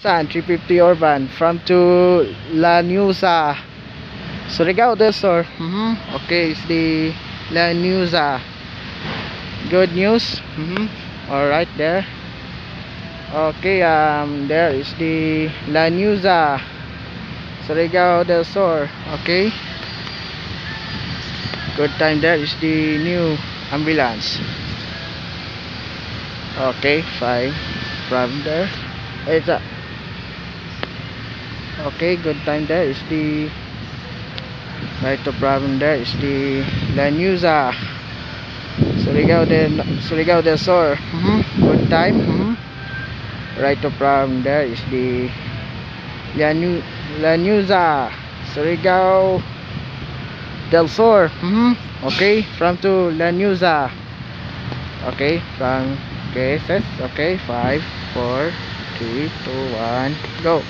Saan? 350 Orban from to Lanuza, Surigao del Sur. Okay, it's the Lanuza. Good news. All right, there. Okay, there is the Lanuza, Surigao del Sur. Okay, good time. There is the new ambulance. Okay, fine. From there, it's a okay, good time. There is the right to problem. There is the Lanuza, Surigao del Sur. Good time. Right to problem. There is the Lanuza, Surigao del Sur. Okay, from to Lanuza. Okay, from okay, says okay, 5 4 3 2 1 go.